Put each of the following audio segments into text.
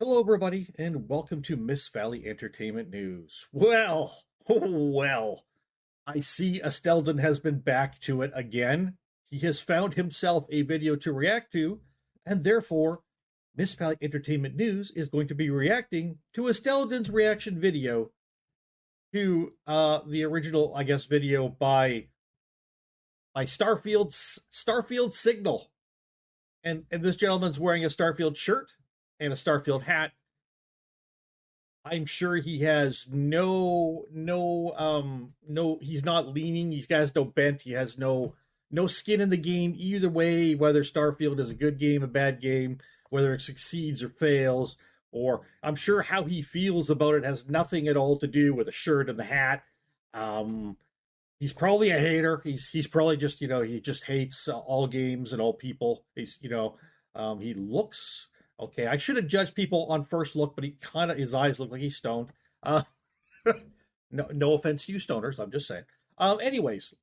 Hello, everybody, and welcome to Miss Valley Entertainment News. Well, I see Astelden has been back to it again. He has found himself a video to react to, and therefore, Miss Valley Entertainment News is going to be reacting to Astelden's reaction video to the original, I guess, video by Starfield Signal. And this gentleman's wearing a Starfield shirt and a Starfield hat. I'm sure he has no, he's not leaning. He has no bent. He has no skin in the game either way, whether Starfield is a good game, a bad game, whether it succeeds or fails, or I'm sure how he feels about it has nothing at all to do with the shirt and the hat. He's probably a hater. He's probably just, he just hates all games and all people. He looks okay. I should have judged people on first look, but his eyes look like he's stoned. No offense to you stoners. I'm just saying. Anyways,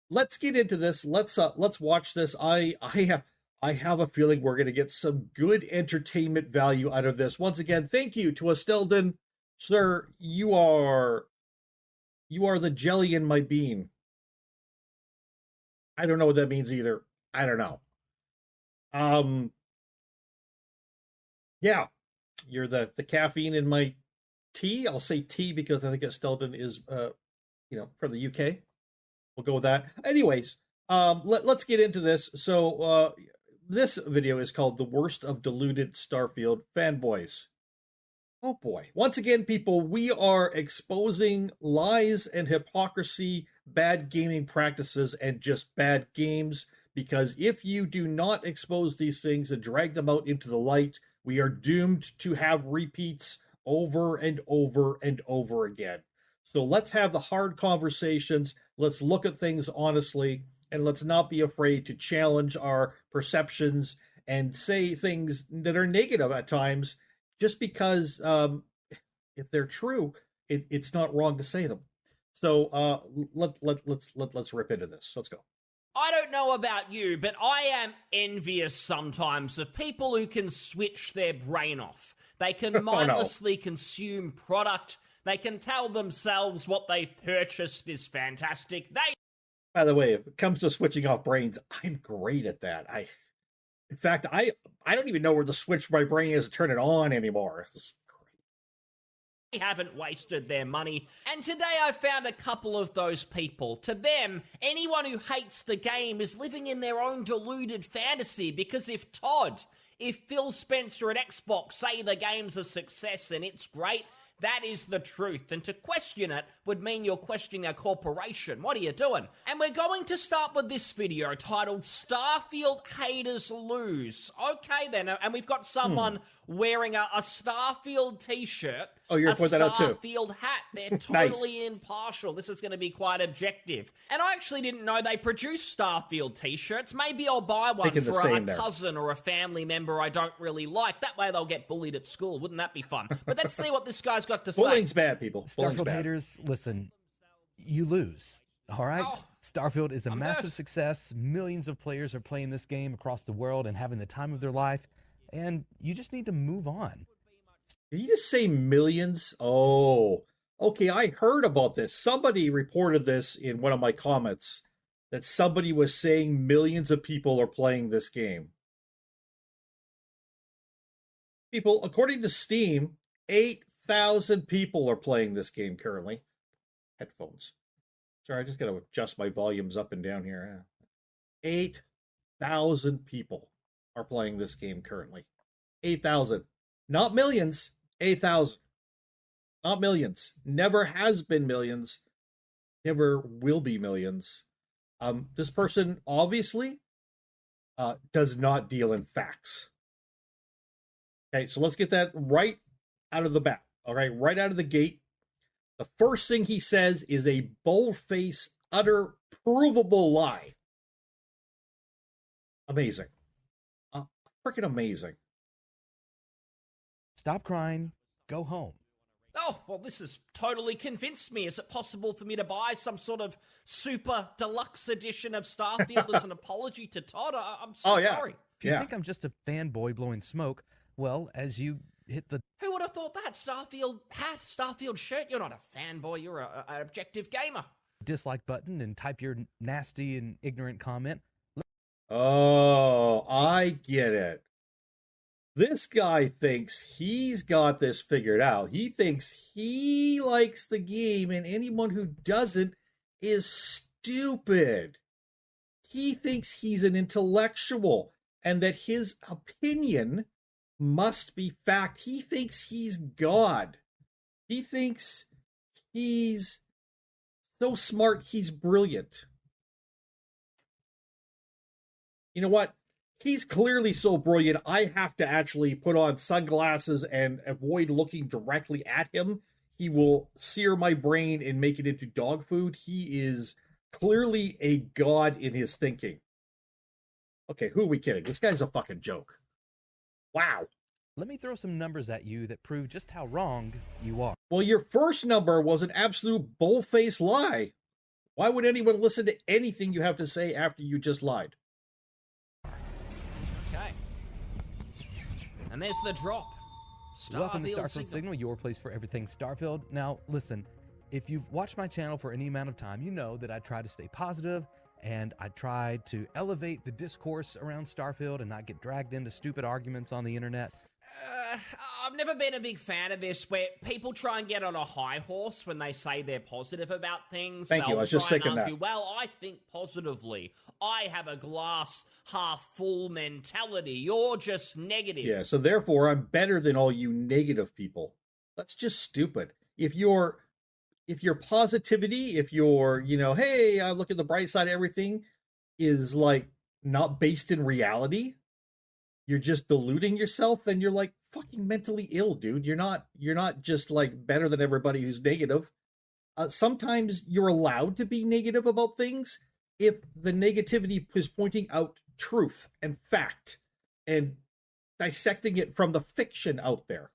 let's get into this. Let's watch this. I have a feeling we're gonna get some good entertainment value out of this. Once again, thank you to Astelden, sir. You are the jelly in my bean. I don't know what that means either. I don't know. Yeah, you're the caffeine in my tea. I'll say tea because I think Astelden is, from the UK. We'll go with that. Anyways, let's get into this. So, this video is called "The Worst of Deluded Starfield Fanboys." Oh boy. Once again, people, we are exposing lies and hypocrisy, bad gaming practices, and just bad games. Because if you do not expose these things and drag them out into the light, we are doomed to have repeats over and over and over again. So let's have the hard conversations. Let's look at things honestly, and let's not be afraid to challenge our perceptions and say things that are negative at times, just because if they're true, it's not wrong to say them. So let's rip into this. Let's go. I don't know about you, but I am envious sometimes of people who can switch their brain off. They can mindlessly consume product. They can tell themselves what they've purchased is fantastic. By the way, if it comes to switching off brains, I'm great at that. In fact, I don't even know where the switch for my brain is to turn it on anymore. They haven't wasted their money. And today I found a couple of those people. To them, anyone who hates the game is living in their own deluded fantasy, because if Phil Spencer at Xbox say the game's a success and it's great, that is the truth, and to question it would mean you're questioning a corporation. What are you doing? And we're going to start with this video titled "Starfield Haters Lose." Okay then, and we've got someone wearing a Starfield t-shirt, oh, you're put that out too. Starfield hat. They're totally impartial. This is going to be quite objective. And I actually didn't know they produce Starfield t-shirts. Maybe I'll buy one for a cousin or a family member I don't really like. That way they'll get bullied at school. Wouldn't that be fun? But let's see what this guy's got to say. Bullying's bad, people. Starfield haters, listen, you lose. All right? Oh, Starfield is a massive success. Millions of players are playing this game across the world and having the time of their life. And you just need to move on. Did you just say millions? Oh, okay. I heard about this. Somebody reported this in one of my comments, that somebody was saying millions of people are playing this game. People, according to Steam, 8,000 people are playing this game currently. Headphones. Sorry, I just got to adjust my volumes up and down here. 8,000 people are playing this game currently. 8,000. Not millions. 8,000. Not millions. Never has been millions. Never will be millions. This person obviously does not deal in facts. Okay, so let's get that right out of the bat. All right, right out of the gate. The first thing he says is a bold-faced, utter, provable lie. Amazing. Freaking amazing. Stop crying. Go home. Oh, well, this has totally convinced me. Is it possible for me to buy some sort of super deluxe edition of Starfield as an apology to Todd? I'm so sorry. If you think I'm just a fanboy blowing smoke, well, as you hit the Who would have thought that? Starfield hat, Starfield shirt. You're not a fanboy. You're an objective gamer. dislike button and type your nasty and ignorant comment. Oh, I get it. This guy thinks he's got this figured out. He thinks he likes the game, and anyone who doesn't is stupid. He thinks he's an intellectual and that his opinion must be fact. He thinks he's God. He thinks he's so smart, he's brilliant. You know what? He's clearly so brilliant, I have to actually put on sunglasses and avoid looking directly at him. He will sear my brain and make it into dog food. He is clearly a god in his thinking. Okay, who are we kidding? This guy's a fucking joke. Wow. Let me throw some numbers at you that prove just how wrong you are. Well, your first number was an absolute bull-faced lie. Why would anyone listen to anything you have to say after you just lied? Okay. And there's the drop. Welcome to Starfield Signal, your place for everything Starfield. Now, listen, if you've watched my channel for any amount of time, you know that I try to stay positive and I try to elevate the discourse around Starfield and not get dragged into stupid arguments on the internet. I've never been a big fan of this, where people try and get on a high horse when they say they're positive about things. Thank you. I was just thinking that. Well, I think positively. I have a glass half full mentality. You're just negative. Yeah, so therefore I'm better than all you negative people. That's just stupid. If your positivity, if your, hey, I look at the bright side of everything is like not based in reality, you're just deluding yourself, then you're like fucking mentally ill, dude. You're not just like better than everybody who's negative. Sometimes you're allowed to be negative about things if the negativity is pointing out truth and fact and dissecting it from the fiction out there.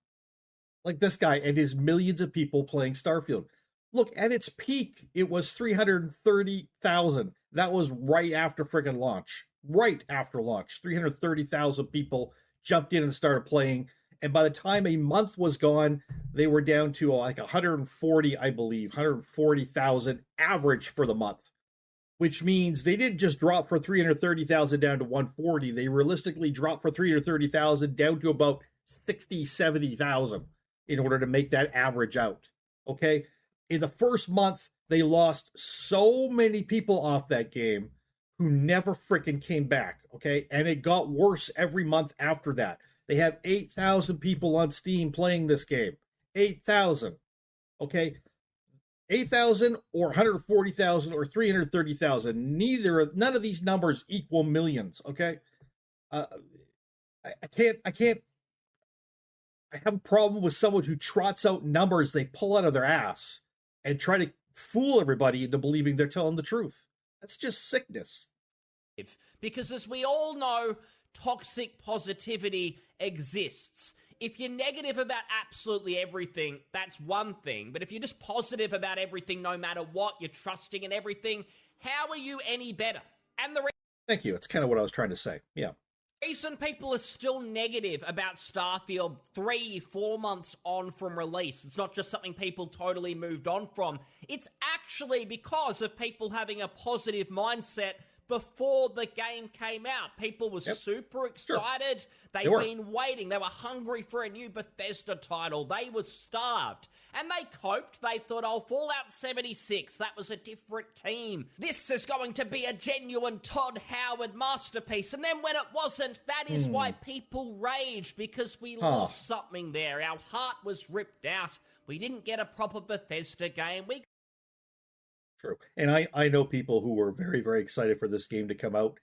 Like this guy and his millions of people playing Starfield. Look, at its peak, it was 330,000. That was right after friggin' launch. Right after launch. 330,000 people jumped in and started playing. And by the time a month was gone, they were down to like 140, I believe, 140,000 average for the month. Which means they didn't just drop from 330,000 down to 140. They realistically dropped from 330,000 down to about 60, 70,000 in order to make that average out. Okay? In the first month, they lost so many people off that game who never freaking came back, okay? And it got worse every month after that. They have 8,000 people on Steam playing this game. 8,000, okay? 8,000 or 140,000 or 330,000. None of these numbers equal millions, okay? I have a problem with someone who trots out numbers they pull out of their ass and try to fool everybody into believing they're telling the truth. That's just sickness. Because as we all know, toxic positivity exists. If you're negative about absolutely everything, that's one thing. But if you're just positive about everything, no matter what, you're trusting in everything, how are you any better? And Thank you. It's kind of what I was trying to say. Yeah. reason people are still negative about Starfield 3-4 months on from release, it's not just something people totally moved on from. It's actually because of people having a positive mindset before the game came out. People were super excited. Sure. They'd been waiting. They were hungry for a new Bethesda title. They were starved. And they coped. They thought, oh, Fallout 76, that was a different team. This is going to be a genuine Todd Howard masterpiece. And then when it wasn't, that is why people raged, because we lost something there. Our heart was ripped out. We didn't get a proper Bethesda game. True. And I know people who were very, very excited for this game to come out,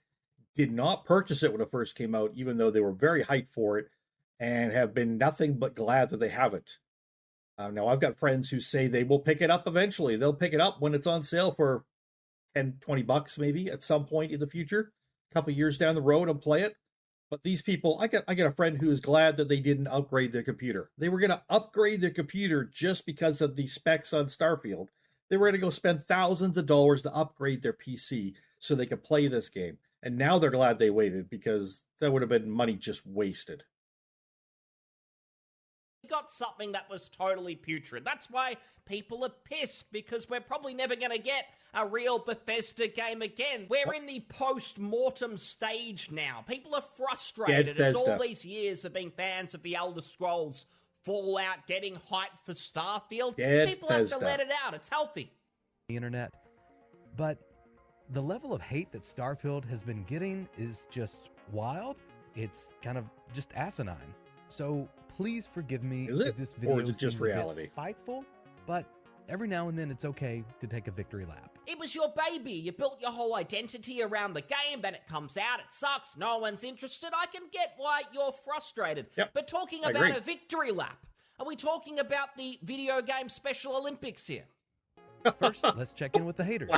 did not purchase it when it first came out, even though they were very hyped for it, and have been nothing but glad that they haven't. Now, I've got friends who say they will pick it up eventually. They'll pick it up when it's on sale for 10, 20 bucks maybe at some point in the future, a couple years down the road, and play it. But these people, I got a friend who is glad that they didn't upgrade their computer. They were going to upgrade their computer just because of the specs on Starfield. They were going to go spend thousands of dollars to upgrade their PC so they could play this game. And now they're glad they waited, because that would have been money just wasted. got something that was totally putrid. That's why people are pissed, because we're probably never going to get a real Bethesda game again. We're in the post-mortem stage now. People are frustrated. It's all these years of being fans of the Elder Scrolls, Fallout, getting hyped for Starfield. People have to let it out. It's healthy. The internet. But the level of hate that Starfield has been getting is just wild. It's kind of just asinine. So please forgive me if this video or is it just seems reality? A bit spiteful, but every now and then it's okay to take a victory lap. It was your baby. You built your whole identity around the game, then it comes out, it sucks, no one's interested. I can get why you're frustrated. Yep. But talking about a victory lap, are we talking about the video game Special Olympics here? First, let's check in with the haters.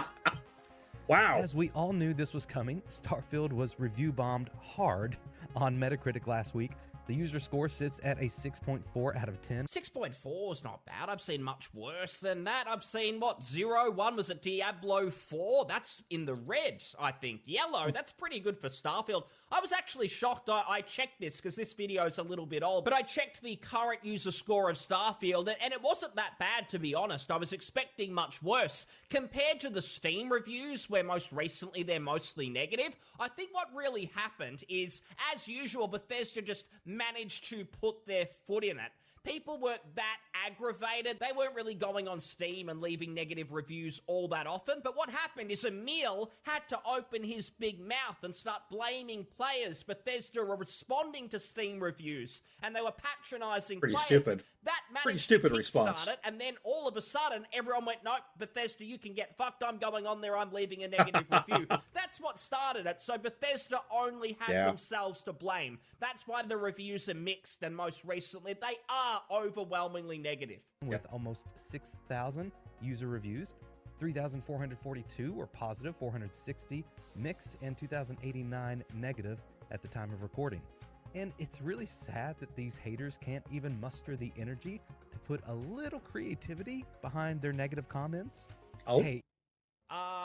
Wow. As we all knew this was coming, Starfield was review bombed hard on Metacritic last week. The user score sits at a 6.4 out of 10. 6.4 is not bad. I've seen much worse than that. I've seen, 0-1 was it Diablo 4? That's in the red, I think. Yellow, that's pretty good for Starfield. I was actually shocked. I checked this because this video is a little bit old, but I checked the current user score of Starfield, and it wasn't that bad, to be honest. I was expecting much worse. Compared to the Steam reviews, where most recently they're mostly negative, I think what really happened is, as usual, Bethesda just managed to put their foot in it. People weren't that aggravated. They weren't really going on Steam and leaving negative reviews all that often. But what happened is Emil had to open his big mouth and start blaming players. Bethesda were responding to Steam reviews, and they were patronizing players. Stupid. That managed Pretty stupid to response. it, and then all of a sudden, everyone went, nope, Bethesda, you can get fucked. I'm going on there. I'm leaving a negative review. That's what started it. So Bethesda only had themselves to blame. That's why the reviews are mixed, and most recently, they are overwhelmingly negative. With almost 6,000 user reviews, 3,442 were positive, 460 mixed, and 2,089 negative at the time of recording. And it's really sad that these haters can't even muster the energy to put a little creativity behind their negative comments. Hey.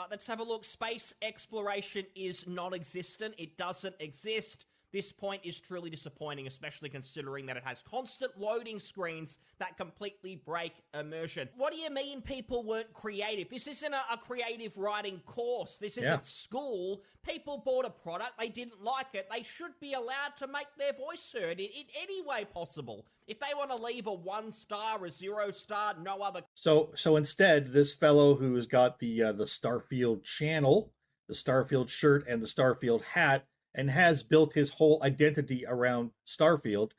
Let's have a look. Space exploration is non-existent. It doesn't exist. This point is truly disappointing, especially considering that it has constant loading screens that completely break immersion. What do you mean people weren't creative? This isn't a creative writing course. This isn't school. People bought a product, they didn't like it. They should be allowed to make their voice heard in any way possible. If they want to leave a 1 star, a 0 star, no other... So instead, this fellow who's got the Starfield channel, the Starfield shirt, and the Starfield hat, and has built his whole identity around Starfield,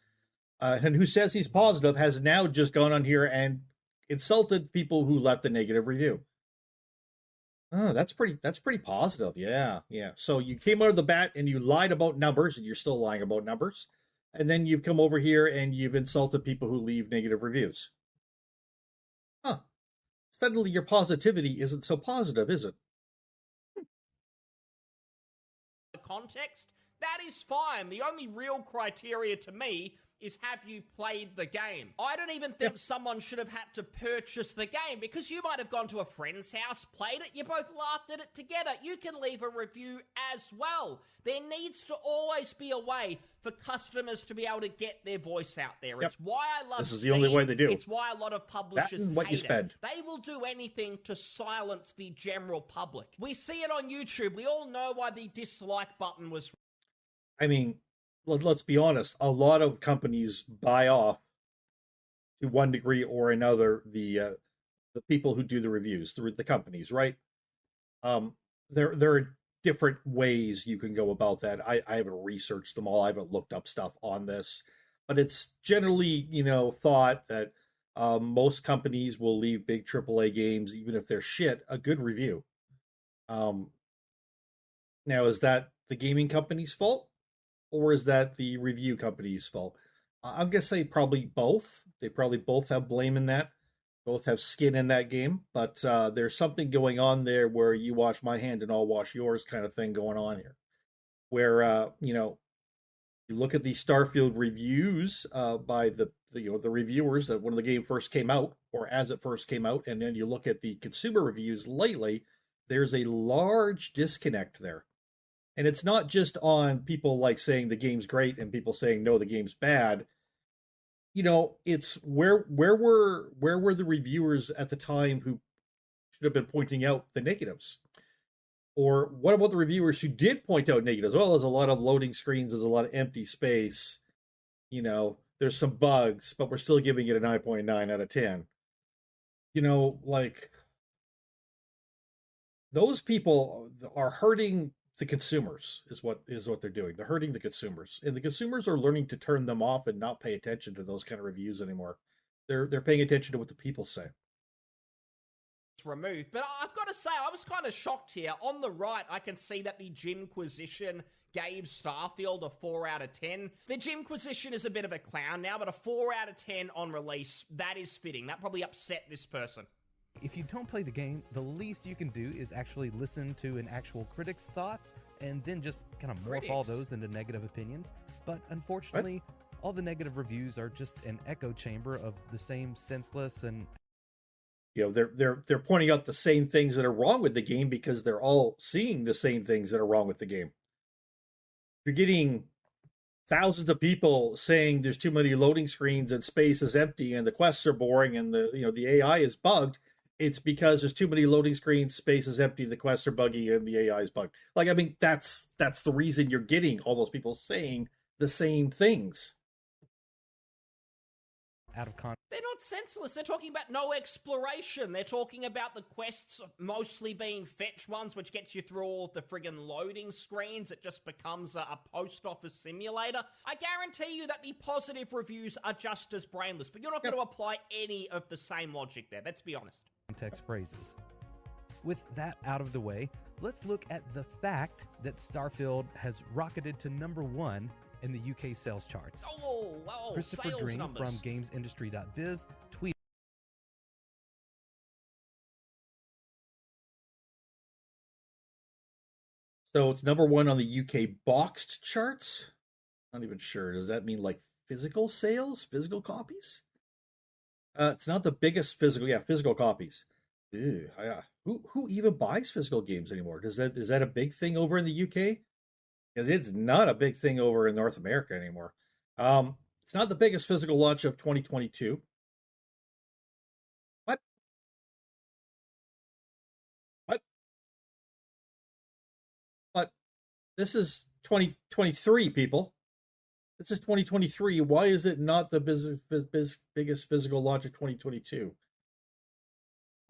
and who says he's positive, has now just gone on here and insulted people who left a negative review. Oh, that's pretty positive. Yeah. So you came out of the bat and you lied about numbers, and you're still lying about numbers. And then you've come over here and you've insulted people who leave negative reviews. Huh. Suddenly your positivity isn't so positive, is it? Context, that is fine. The only real criteria to me is, have you played the game? I don't even think someone should have had to purchase the game, because you might have gone to a friend's house, played it, you both laughed at it together. You can leave a review as well. There needs to always be a way for customers to be able to get their voice out there. It's why I love This is Steam. the only way they do. It's why a lot of publishers what hate you spend. it. They will do anything to silence the general public. We see it on YouTube. We all know why the dislike button was... I mean, let's be honest, a lot of companies buy off, to one degree or another, the people who do the reviews, the companies, right? There are different ways you can go about that. I haven't researched them all. I haven't looked up stuff on this, but it's generally, thought that most companies will leave big AAA games, even if they're shit, a good review. Now, is that the gaming company's fault? Or is that the review company's fault? I'm going to say probably both. They probably both have blame in that. Both have skin in that game. But there's something going on there where you wash my hand and I'll wash yours kind of thing going on here. Where, you look at the Starfield reviews by the reviewers that when the game first came out, or as it first came out, and then you look at the consumer reviews lately, there's a large disconnect there. And it's not just on people like saying the game's great and people saying, no, the game's bad. it's where were the reviewers at the time who should have been pointing out the negatives? Or what about the reviewers who did point out negatives? Well, there's a lot of loading screens, there's a lot of empty space, there's some bugs, but we're still giving it a 9.9 out of 10. Like, those people are hurting the consumers, is what they're doing. They're hurting the consumers. And the consumers are learning to turn them off and not pay attention to those kind of reviews anymore. They're paying attention to what the people say. Removed. But I've got to say, I was kind of shocked here. On the right, I can see that the Gymquisition gave Starfield a 4 out of 10. The Gymquisition is a bit of a clown now, but a 4 out of 10 on release, that is fitting. That probably upset this person. If you don't play the game, the least you can do is actually listen to an actual critic's thoughts and then just kind of morph all those into negative opinions. But unfortunately, all the negative reviews are just an echo chamber of the same senseless and they're pointing out the same things that are wrong with the game because they're all seeing the same things that are wrong with the game. You're getting thousands of people saying there's too many loading screens and space is empty and the quests are boring and the AI is bugged. It's because there's too many loading screens, space is empty, the quests are buggy, and the AI is bugged. Like, I mean, that's the reason you're getting all those people saying the same things. Out of context. They're not senseless. They're talking about no exploration. They're talking about the quests mostly being fetch ones, which gets you through all of the friggin' loading screens. It just becomes a post office simulator. I guarantee you that the positive reviews are just as brainless, but you're not going to apply any of the same logic there. Let's be honest. Context phrases. With that out of the way, let's look at the fact that Starfield has rocketed to number 1 in the UK sales charts. Christopher Sales Dring numbers. from GamesIndustry.biz tweeted. So it's number 1 on the UK boxed charts? Not even sure. Does that mean like physical sales? Physical copies? It's not the biggest physical copies. Ew, who even buys physical games anymore? Is that a big thing over in the UK? Because it's not a big thing over in North America anymore. It's not the biggest physical launch of 2022. What? But this is 2023, people. This is 2023. Why is it not the biggest physical launch of 2022?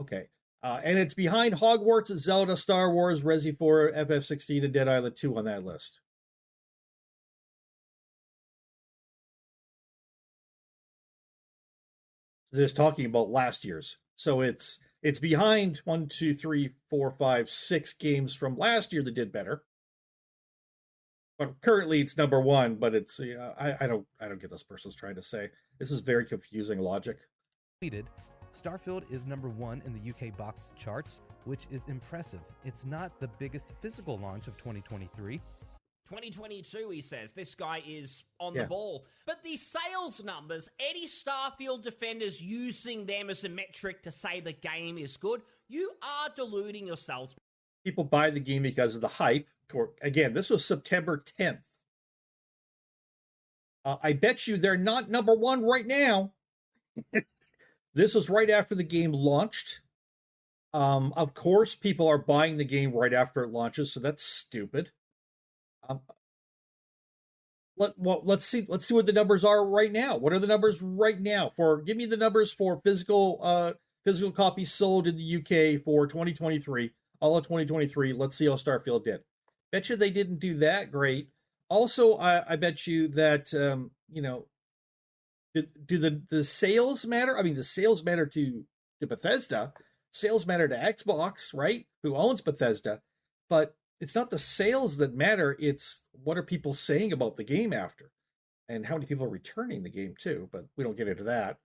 Okay. And it's behind Hogwarts, Zelda, Star Wars, Resi 4, FF16, and Dead Island 2 on that list. Just talking about last year's. So it's behind 1, 2, 3, 4, 5, 6 games from last year that did better. But currently it's number 1, but it's I don't get this person's trying to say. This is very confusing logic. Tweeted, Starfield is number 1 in the UK box charts, which is impressive. It's not the biggest physical launch of 2023. 2022, he says. This guy is on the ball. But the sales numbers, any Starfield defenders using them as a metric to say the game is good, you are deluding yourselves. People buy the game because of the hype. Again, this was September 10th. I bet you they're not number 1 right now. This was right after the game launched. Of course, people are buying the game right after it launches, so that's stupid. Let's see what the numbers are right now. What are the numbers right now? Give me the numbers for physical copies sold in the UK for 2023, all of 2023. Let's see how Starfield did. Bet you they didn't do that great. Also, I bet you that do the sales matter? I mean, the sales matter to Bethesda. Sales matter to Xbox, right? Who owns Bethesda? But it's not the sales that matter. It's what are people saying about the game after, and how many people are returning the game too. But we don't get into that.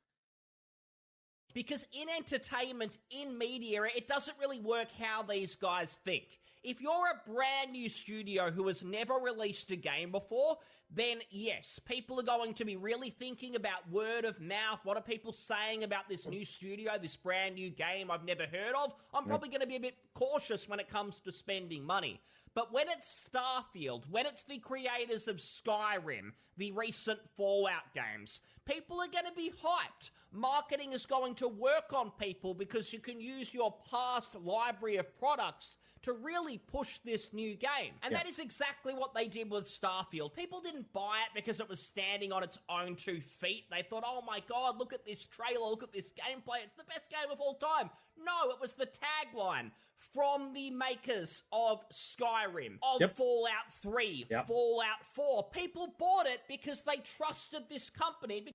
Because in entertainment, in media, it doesn't really work how these guys think. If you're a brand new studio who has never released a game before, then yes, people are going to be really thinking about word of mouth. What are people saying about this new studio, this brand new game I've never heard of? I'm probably going to be a bit cautious when it comes to spending money. But when it's Starfield, when it's the creators of Skyrim, the recent Fallout games, people are going to be hyped. Marketing is going to work on people because you can use your past library of products to really push this new game. And that is exactly what they did with Starfield. People didn't buy it because it was standing on its own 2 feet. They thought, oh my god, look at this trailer, look at this gameplay, it's the best game of all time. No, it was the tagline from the makers of Skyrim, of Fallout 3, Fallout 4. People bought it because they trusted this company.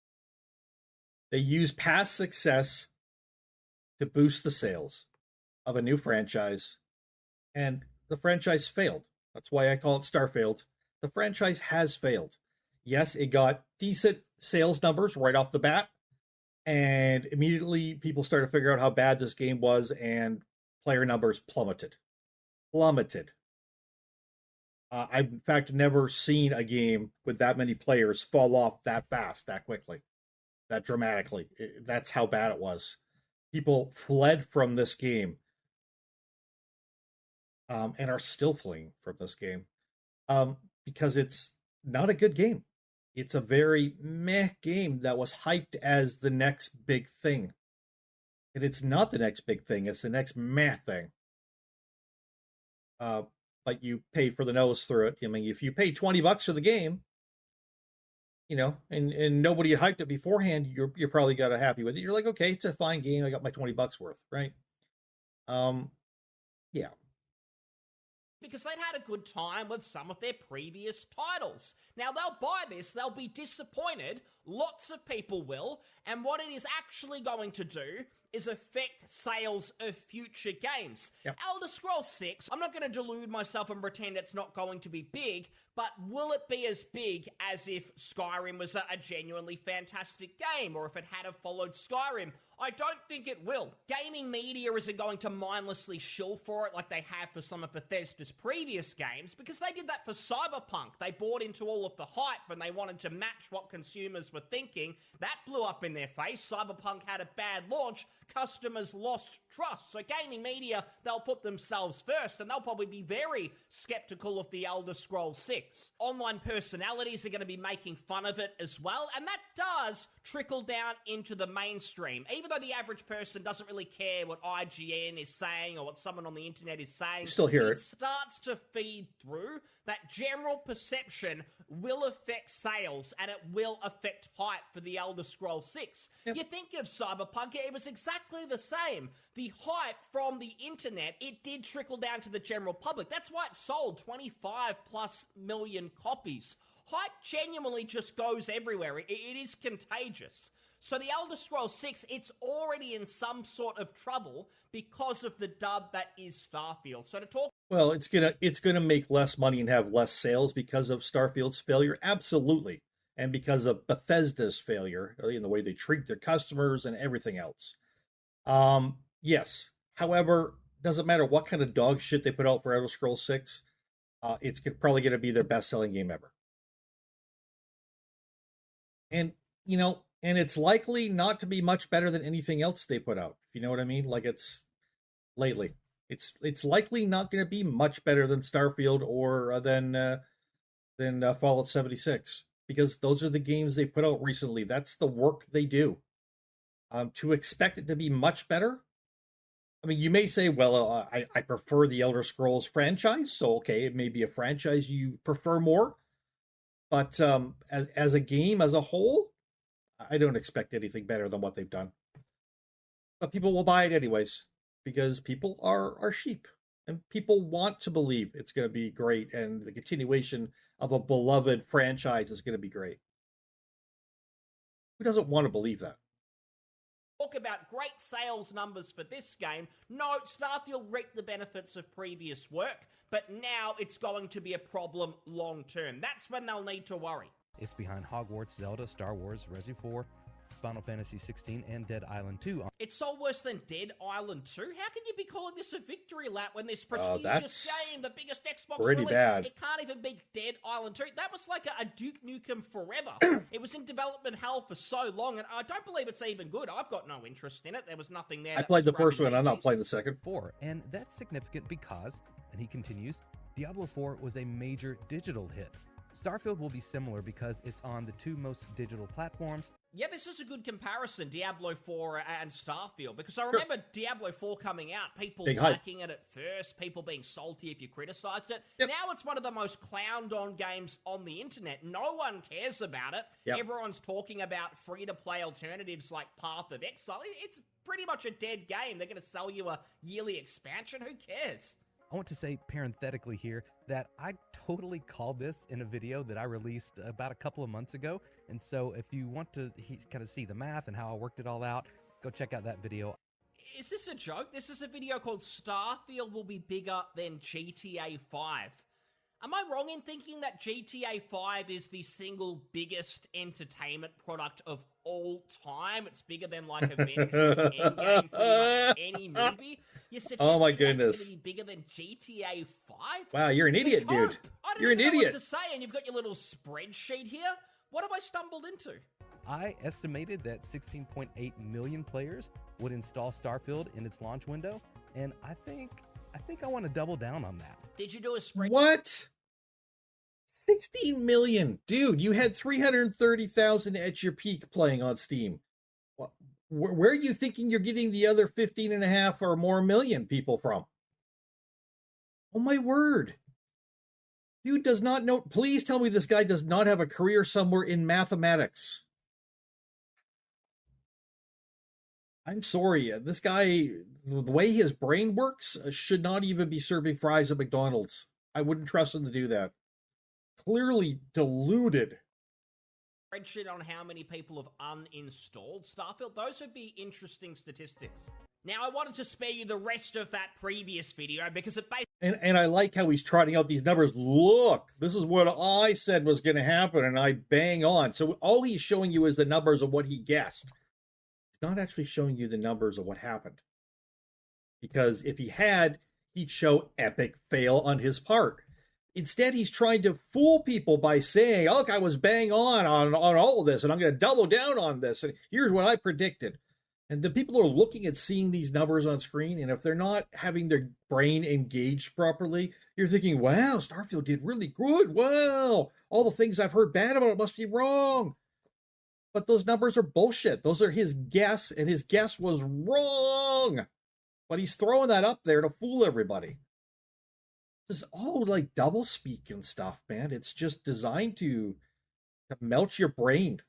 They use past success to boost the sales of a new franchise, and the franchise failed. That's why I call it Starfield. The franchise has failed. Yes, it got decent sales numbers right off the bat, and immediately people started to figure out how bad this game was, and player numbers plummeted. I've, in fact, never seen a game with that many players fall off that fast, that quickly, that dramatically. That's how bad it was. People fled from this game, and are still fleeing from this game, because it's not a good game. It's a very meh game that was hyped as the next big thing. And it's not the next big thing, it's the next meh thing. But you pay for the nose through it. I mean, if you pay $20 for the game, you know, and nobody had hyped it beforehand, you're probably got happy with it. You're like, okay, it's a fine game. I got my $20 worth, right? Yeah. Because they'd had a good time with some of their previous titles. Now, they'll buy this, they'll be disappointed, lots of people will, and what it is actually going to do is affect sales of future games. Elder Scrolls 6, I'm not going to delude myself and pretend it's not going to be big, but will it be as big as if Skyrim was a genuinely fantastic game, or if it had have followed Skyrim? I don't think it will. Gaming media isn't going to mindlessly shill for it like they have for some of Bethesda's previous games, because they did that for Cyberpunk. They bought into all of the hype and they wanted to match what consumers were thinking. That blew up in their face. Cyberpunk had a bad launch. Customers lost trust. So gaming media, they'll put themselves first, and they'll probably be very skeptical of the Elder Scrolls 6. Online personalities are going to be making fun of it as well, and that does trickle down into the mainstream. Even though the average person doesn't really care what IGN is saying or what someone on the internet is saying, still hear it. It starts to feed through. That general perception will affect sales, and it will affect hype for the Elder Scrolls 6. You think of Cyberpunk, it was exactly the same. The hype from the internet, it did trickle down to the general public. That's why it sold 25 plus million copies. Hype genuinely just goes everywhere. It is contagious. So the Elder Scrolls 6, it's already in some sort of trouble because of the dud that is Starfield. So to talk... Well, it's gonna make less money and have less sales because of Starfield's failure, absolutely. And because of Bethesda's failure in the way they treat their customers and everything else. Yes. However, doesn't matter what kind of dog shit they put out for Elder Scrolls 6, it's probably going to be their best-selling game ever. And, you know, and it's likely not to be much better than anything else they put out. If you know what I mean? Like, it's lately. It's likely not going to be much better than Starfield or than Fallout 76, because those are the games they put out recently. That's the work they do. To expect it to be much better, I mean, you may say, well, I prefer the Elder Scrolls franchise, so okay, it may be a franchise you prefer more, but as a game as a whole, I don't expect anything better than what they've done. But people will buy it anyways, because people are sheep, and people want to believe it's going to be great, and the continuation of a beloved franchise is going to be great. Who doesn't want to believe that? Talk about great sales numbers for this game. No, Starfield reaped the benefits of previous work, but now it's going to be a problem long term. That's when they'll need to worry. It's behind Hogwarts, Zelda, Star Wars, Resi 4, Final Fantasy 16 and Dead Island 2. It's sold worse than Dead Island 2? How can you be calling this a victory lap when this that's prestigious game, the biggest Xbox pretty release, bad. it can't even beat Dead Island 2? That was like a Duke Nukem Forever. It was in development hell for so long, and I don't believe it's even good. I've got no interest in it. There was nothing there. I played the first one. I'm not playing the second. 4, and that's significant because, and he continues, Diablo 4 was a major digital hit. Starfield will be similar because it's on the two most digital platforms. Yeah, this is a good comparison, Diablo 4 and Starfield, because I remember Diablo 4 coming out, people liking it at first, people being salty if you criticized it. Yep. Now it's one of the most clowned-on games on the internet. No one cares about it. Yep. Everyone's talking about free-to-play alternatives like Path of Exile. It's pretty much a dead game. They're going to sell you a yearly expansion. Who cares? I want to say parenthetically here that I totally called this in a video that I released about a couple of months ago. And so if you want to kind of see the math and how I worked it all out, go check out that video. Is this a joke? This is a video called Starfield will be bigger than GTA 5. Am I wrong in thinking that GTA 5 is the single biggest entertainment product of all time? It's bigger than like Avengers, Endgame, pretty much any movie. You're Oh my suggesting goodness. It's going to be bigger than GTA 5? Wow, you're an idiot, dude. You're an I don't even know idiot. what to say, and you've got your little spreadsheet here. What have I stumbled into? I estimated that 16.8 million players would install Starfield in its launch window, and I think I want to double down on that. Did you do a spreadsheet? What? 16 million. Dude, you had 330,000 at your peak playing on Steam. Where are you thinking you're getting the other 15 and a half or more million people from? Oh my word. Dude does not know. Please tell me this guy does not have a career somewhere in mathematics. I'm sorry. This guy, the way his brain works, should not even be serving fries at McDonald's. I wouldn't trust him to do that. Clearly deluded. Spreadsheet on how many people have uninstalled Starfield. Those would be interesting statistics. Now, I wanted to spare you the rest of that previous video because it basically... And I like how he's trotting out these numbers. Look, this is what I said was going to happen, and I bang on. So all he's showing you is the numbers of what he guessed. He's not actually showing you the numbers of what happened. Because if he had, he'd show epic fail on his part. Instead, he's trying to fool people by saying, look, I was bang on all of this, and I'm going to double down on this, and here's what I predicted. And the people are looking at seeing these numbers on screen, and if they're not having their brain engaged properly, you're thinking, wow, Starfield did really good. Wow, all the things I've heard bad about it must be wrong. But those numbers are bullshit. Those are his guess, and his guess was wrong. But he's throwing that up there to fool everybody. This is all like double speak and stuff, man. It's just designed to melt your brain.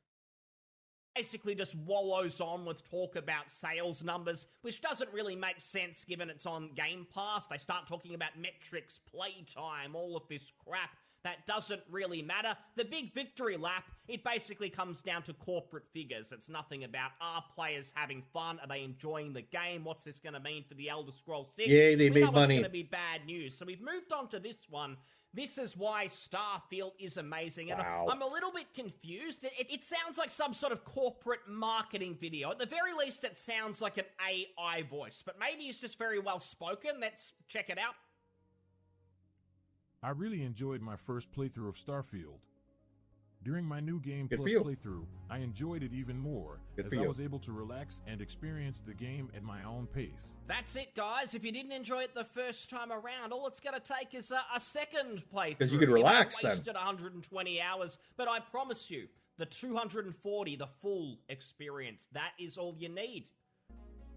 Basically just wallows on with talk about sales numbers, which doesn't really make sense given it's on Game Pass. They start talking about metrics, playtime, all of this crap. That doesn't really matter. The big victory lap, it basically comes down to corporate figures. It's nothing about, are players having fun? Are they enjoying the game? What's this going to mean for the Elder Scrolls 6? Yay, they made know money. It's going to be bad news. So we've moved on to this one. This is why Starfield is amazing. And wow. I'm a little bit confused. It sounds like some sort of corporate marketing video. At the very least, it sounds like an AI voice. But maybe it's just very well spoken. Let's check it out. I really enjoyed my first playthrough of Starfield. During my new game Good plus for you. playthrough, I enjoyed it even more Good as for I you. was able to relax and experience the game at my own pace. That's it, guys. If you didn't enjoy it the first time around, all it's going to take is a second playthrough. 'Cause you could relax I then. wasted 120 hours, but I promise you, the 240, the full experience, that is all you need.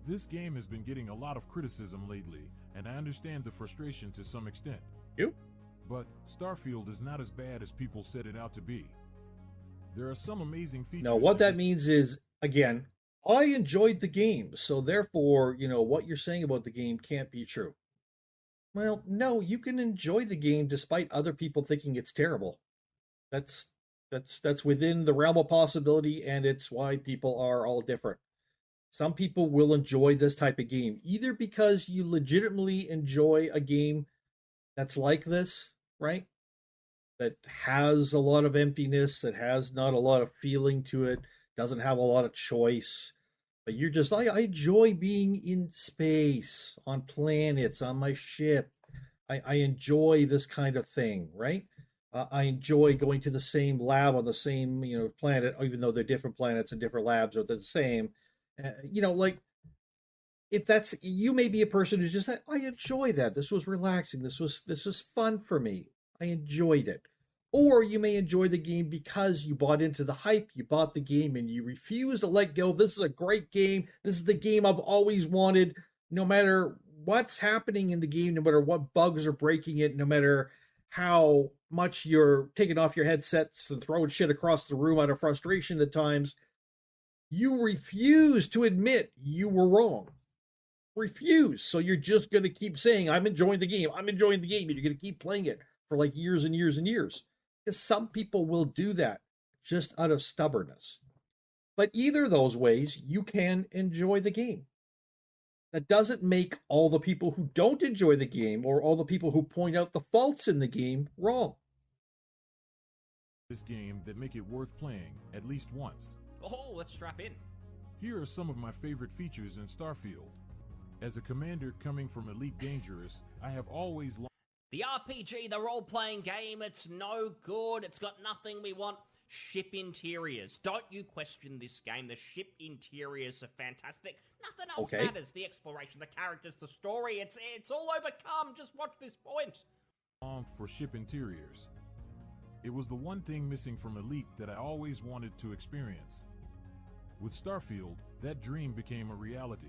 This game has been getting a lot of criticism lately, and I understand the frustration to some extent. You? But Starfield is not as bad as people set it out to be. There are some amazing features. No, what that means is, again, I enjoyed the game, so therefore, what you're saying about the game can't be true. Well, no, you can enjoy the game despite other people thinking it's terrible. That's within the realm of possibility, and it's why people are all different. Some people will enjoy this type of game, either because you legitimately enjoy a game that's like this, right? That has a lot of emptiness, that has not a lot of feeling to it, doesn't have a lot of choice, but you're just I enjoy being in space, on planets, on my ship. I enjoy this kind of thing, right? I enjoy going to the same lab on the same planet, even though they're different planets and different labs are the same. Like if that's you, may be a person who's just like, I enjoy that. This was relaxing. This was fun for me. I enjoyed it. Or you may enjoy the game because you bought into the hype, you bought the game and you refuse to let go. This is a great game. This is the game I've always wanted. No matter what's happening in the game, no matter what bugs are breaking it, no matter how much you're taking off your headsets and throwing shit across the room out of frustration at times, you refuse to admit you were wrong. Refuse. So you're just going to keep saying, I'm enjoying the game. I'm enjoying the game. And you're going to keep playing it for like years and years and years. Because some people will do that just out of stubbornness. But either of those ways, you can enjoy the game. That doesn't make all the people who don't enjoy the game or all the people who point out the faults in the game wrong. This game that make it worth playing at least once. Oh, let's strap in. Here are some of my favorite features in Starfield. As a commander coming from Elite Dangerous, I have always liked the RPG, the role-playing game, it's no good. It's got nothing we want. Ship interiors. Don't you question this game. The ship interiors are fantastic. Nothing else matters. The exploration, the characters, the story, it's all overcome. Just watch this point. longed for ship interiors. It was the one thing missing from Elite that I always wanted to experience. With Starfield, that dream became a reality.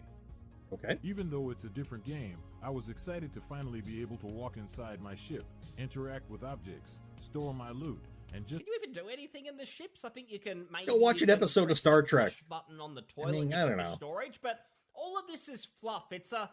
Okay. Even though it's a different game, I was excited to finally be able to walk inside my ship, interact with objects, store my loot, and just... Can you even do anything in the ships? I think you can maybe... Go watch an episode of Star Trek. Button on the toilet, I don't know. Storage, but all of this is fluff. It's a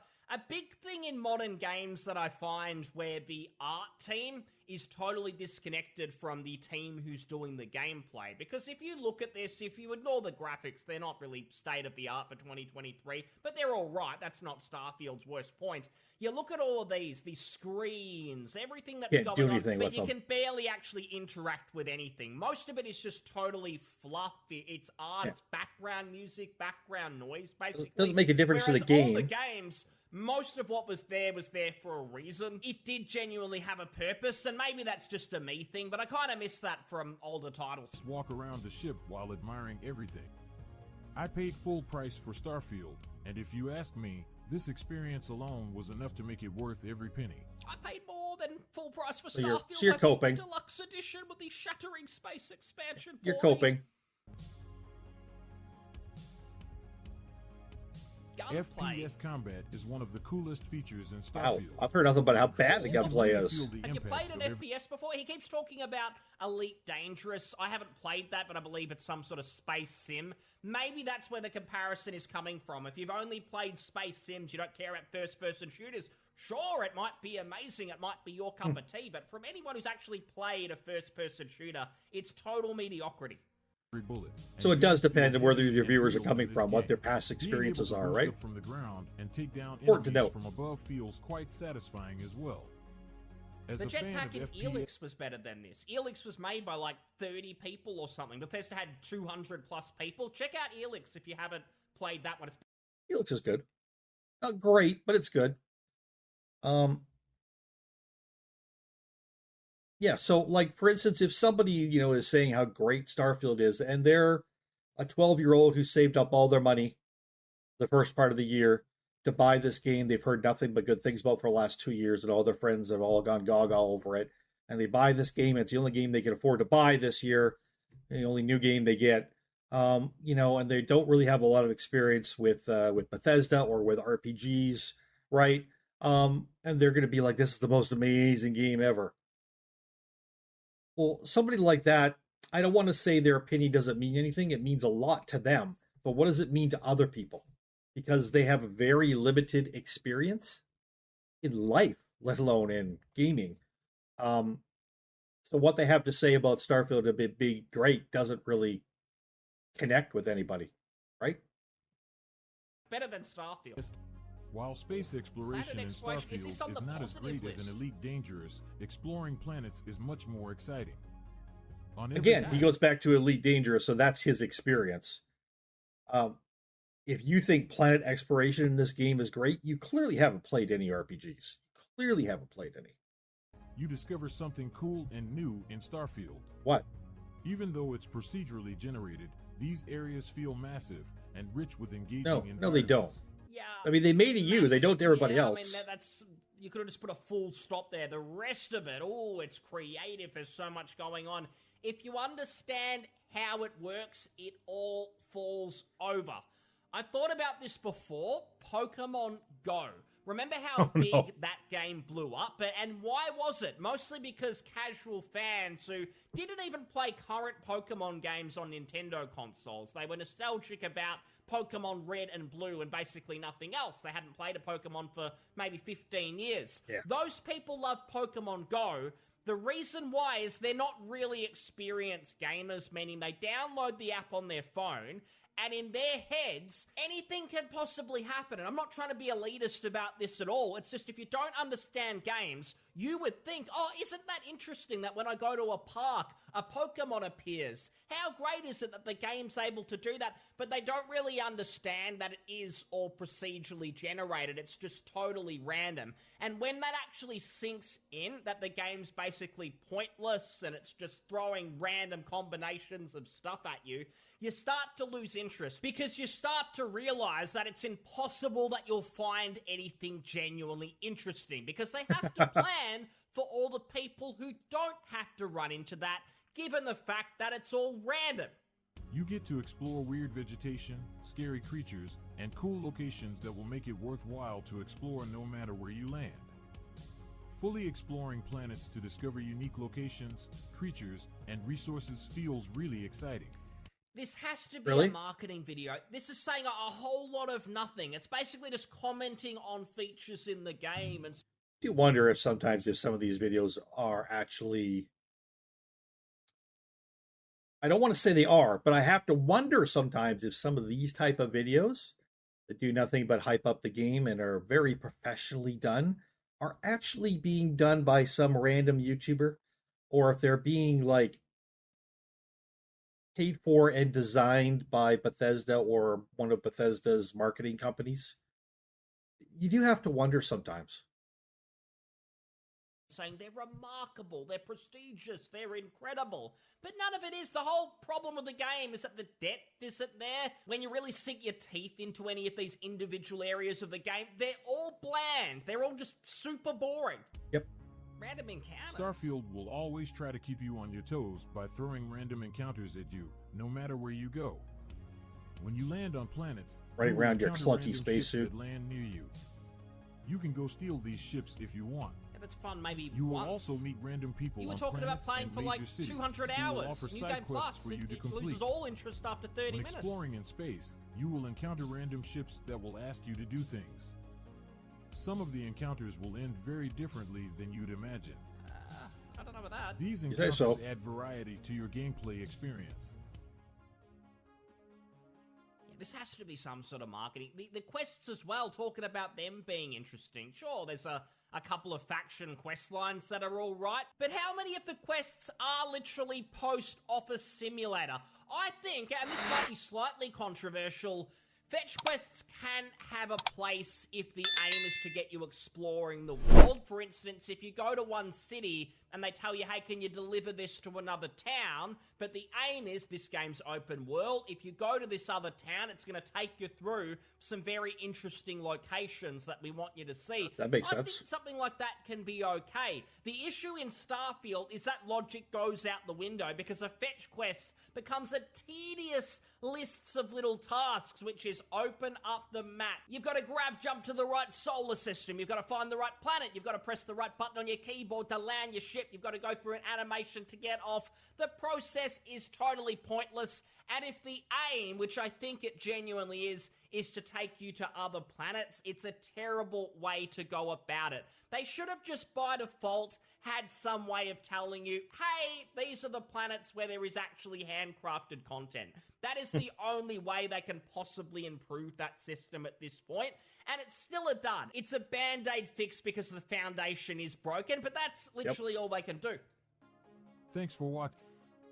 big thing in modern games that I find where the art team is totally disconnected from the team who's doing the gameplay. Because if you look at this, if you ignore the graphics, they're not really state-of-the-art for 2023, but they're all right. That's not Starfield's worst point. You look at all of these screens, everything that's going on, but you can barely actually interact with anything. Most of it is just totally fluff. It's art, it's background music, background noise, basically. It doesn't make a difference to the game. All the games... Most of what was there for a reason. It did genuinely have a purpose, and maybe that's just a me thing, but I kind of miss that from older titles. Walk around the ship while admiring everything. I paid full price for Starfield, and if you ask me, this experience alone was enough to make it worth every penny. I paid more than full price for Starfield. So you're coping. The deluxe edition with the shattering space expansion. You're coping. FPS combat is one of the coolest features in Starfield. Wow, I've heard nothing about how bad the gunplay is. Have you played an FPS before? He keeps talking about Elite Dangerous. I haven't played that, but I believe it's some sort of space sim. Maybe that's where the comparison is coming from. If you've only played space sims, you don't care about first-person shooters, sure, it might be amazing, it might be your cup of tea, but from anyone who's actually played a first-person shooter, it's total mediocrity. Bullet. So it does depend on where your viewers are coming from, what their past experiences are, right? From the ground and take down Important to enemies note. from above feels quite satisfying as well. As the a fan jetpack in of Elix was better than this. Elix was made by like 30 people or something. Bethesda had 200 plus people. Check out Elix if you haven't played that one. Helix is good. Not great, but it's good. Yeah, so like for instance, if somebody, is saying how great Starfield is, and they're a 12-year-old who saved up all their money the first part of the year to buy this game they've heard nothing but good things about for the last 2 years, and all their friends have all gone gaga over it, and they buy this game, it's the only game they can afford to buy this year, the only new game they get, and they don't really have a lot of experience with Bethesda or with RPGs, right? And they're going to be like, this is the most amazing game ever. Well, somebody like that, I don't want to say their opinion doesn't mean anything. It means a lot to them. But what does it mean to other people? Because they have a very limited experience in life, let alone in gaming. So what they have to say about Starfield to be great doesn't really connect with anybody, right? Better than Starfield. While space exploration in Starfield is not as great as in Elite Dangerous, exploring planets is much more exciting. Again, he goes back to Elite Dangerous, so that's his experience. If you think planet exploration in this game is great, you clearly haven't played any RPGs. Clearly haven't played any. You discover something cool and new in Starfield. What? Even though it's procedurally generated, these areas feel massive and rich with engaging environments. No, they don't. Yeah. I mean, they made to you. They don't to everybody else. I mean, that's you could have just put a full stop there. The rest of it, oh, it's creative. There's so much going on. If you understand how it works, it all falls over. I've thought about this before. Pokemon Go. Remember how big that game blew up? And why was it? Mostly because casual fans who didn't even play current Pokemon games on Nintendo consoles, they were nostalgic about Pokemon Red and Blue and basically nothing else. They hadn't played a Pokemon for maybe 15 years. Yeah. Those people love Pokemon Go. The reason why is they're not really experienced gamers, meaning they download the app on their phone, and in their heads, anything can possibly happen. And I'm not trying to be elitist about this at all. It's just if you don't understand games, you would think, oh, isn't that interesting that when I go to a park, a Pokemon appears? How great is it that the game's able to do that? But they don't really understand that it is all procedurally generated. It's just totally random. And when that actually sinks in, that the game's basically pointless and it's just throwing random combinations of stuff at you, you start to lose interest because you start to realize that it's impossible that you'll find anything genuinely interesting because they have to plan for all the people who don't have to run into that, given the fact that it's all random. You get to explore weird vegetation, scary creatures, and cool locations that will make it worthwhile to explore no matter where you land. Fully exploring planets to discover unique locations, creatures, and resources feels really exciting. This has to be a marketing video. This is saying a whole lot of nothing. It's basically just commenting on features in the game. And I do wonder if sometimes if some of these videos are actually... I don't want to say they are, but I have to wonder sometimes if some of these type of videos that do nothing but hype up the game and are very professionally done are actually being done by some random YouTuber, or if they're being like paid for and designed by Bethesda or one of Bethesda's marketing companies. You do have to wonder sometimes. Saying they're remarkable, they're prestigious, they're incredible. But none of it is. The whole problem with the game is that the depth isn't there. When you really sink your teeth into any of these individual areas of the game, they're all bland. They're all just super boring. Yep. Random encounters. Starfield will always try to keep you on your toes by throwing random encounters at you, no matter where you go. When you land on planets, right you around your encounter clunky random spacesuit ships that land near you. You can go steal these ships if you want. It's fun, maybe you will once. also meet random people. You were on talking about planets playing for like cities 200 who will hours. offer New side Game quests Plus. for you to It complete. loses all interest after 30 when minutes. Exploring in space, you will encounter random ships that will ask you to do things. Some of the encounters will end very differently than you'd imagine. I don't know about that. These encounters add variety to your gameplay experience. This has to be some sort of marketing. The quests as well, talking about them being interesting. Sure, there's a couple of faction quest lines that are all right, but how many of the quests are literally post-office simulator? I think, and this might be slightly controversial, fetch quests can have a place if the aim is to get you exploring the world. For instance, if you go to one city and they tell you, hey, can you deliver this to another town? But the aim is this game's open world. If you go to this other town, it's going to take you through some very interesting locations that we want you to see. That makes sense. I think something like that can be okay. The issue in Starfield is that logic goes out the window because a fetch quest becomes a tedious lists of little tasks, which is open up the map. You've got to jump to the right solar system. You've got to find the right planet. You've got to press the right button on your keyboard to land your ship. You've got to go through an animation to get off. The process is totally pointless. And if the aim, which I think it genuinely is to take you to other planets, it's a terrible way to go about it. They should have just by default had some way of telling you, hey, these are the planets where there is actually handcrafted content. That is the only way they can possibly improve that system at this point, and it's still a dud. It's a band-aid fix because the foundation is broken, but that's literally all they can do. Thanks for watching.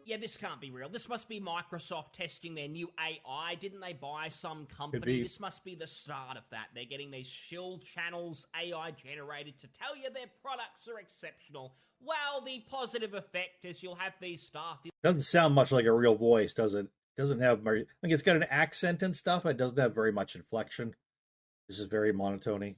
Yeah, this can't be real. This must be Microsoft testing their new AI. Didn't they buy some company? This must be the start of that. They're getting these shill channels AI generated to tell you their products are exceptional. Well, the positive effect is you'll have these Starfield. Doesn't sound much like a real voice, does it? Doesn't have very, like, it's got an accent and stuff. It doesn't have very much inflection. This is very monotony.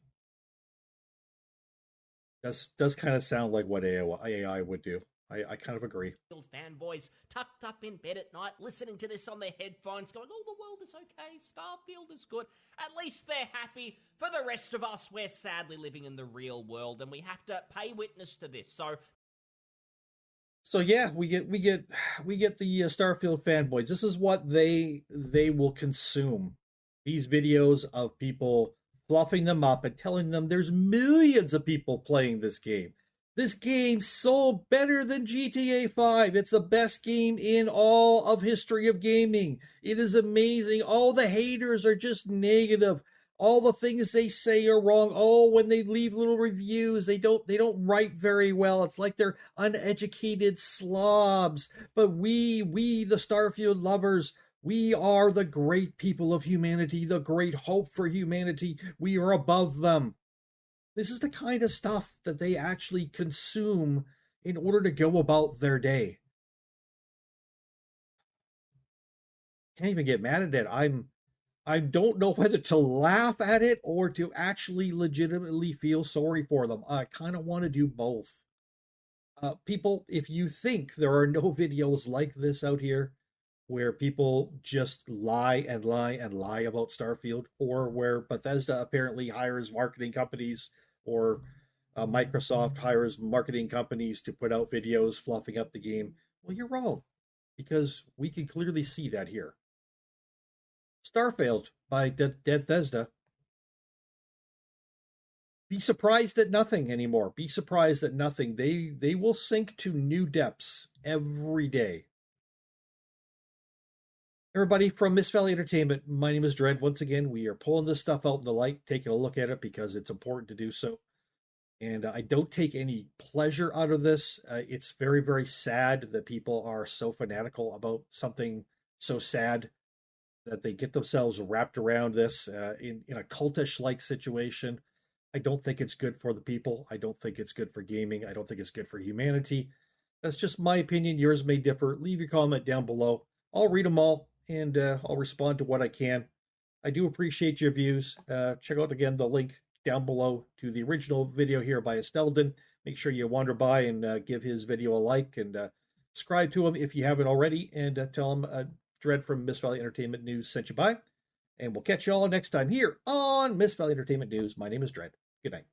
Does kind of sound like what AI would do. I kind of agree. Fanboys tucked up in bed at night, listening to this on their headphones, going, "Oh, the world is okay. Starfield is good." At least they're happy. For the rest of us, we're sadly living in the real world, and we have to pay witness to this. So yeah, we get the Starfield fanboys. This is what they will consume. These videos of people fluffing them up and telling them there's millions of people playing this game. This game sold better than GTA 5. It's the best game in all of history of gaming. It is amazing. All the haters are just negative. All the things they say are wrong. Oh, when they leave little reviews, they don't write very well. It's like they're uneducated slobs. But we the Starfield lovers, we are the great people of humanity, the great hope for humanity. We are above them. This is the kind of stuff that they actually consume in order to go about their day. Can't even get mad at it. I don't know whether to laugh at it or to actually legitimately feel sorry for them. I kind of want to do both. People, if you think there are no videos like this out here, where people just lie and lie and lie about Starfield, or where Bethesda apparently hires marketing companies, or Microsoft hires marketing companies to put out videos fluffing up the game, well, you're wrong, because we can clearly see that here. Starfield by Bethesda. Be surprised at nothing anymore. Be surprised at nothing. They will sink to new depths every day. Everybody from Mist Valley Entertainment, my name is Dread. Once again, we are pulling this stuff out in the light, taking a look at it because it's important to do so. And I don't take any pleasure out of this. It's very, very sad that people are so fanatical about something so sad that they get themselves wrapped around this in a cultish-like situation. I don't think it's good for the people. I don't think it's good for gaming. I don't think it's good for humanity. That's just my opinion. Yours may differ. Leave your comment down below. I'll read them all, and I'll respond to what I can. I do appreciate your views. Check out, again, the link down below to the original video here by Estelden. Make sure you wander by and give his video a like, and subscribe to him if you haven't already, and tell him Dread from Mist Valley Entertainment News sent you by. And we'll catch you all next time here on Mist Valley Entertainment News. My name is Dread. Good night.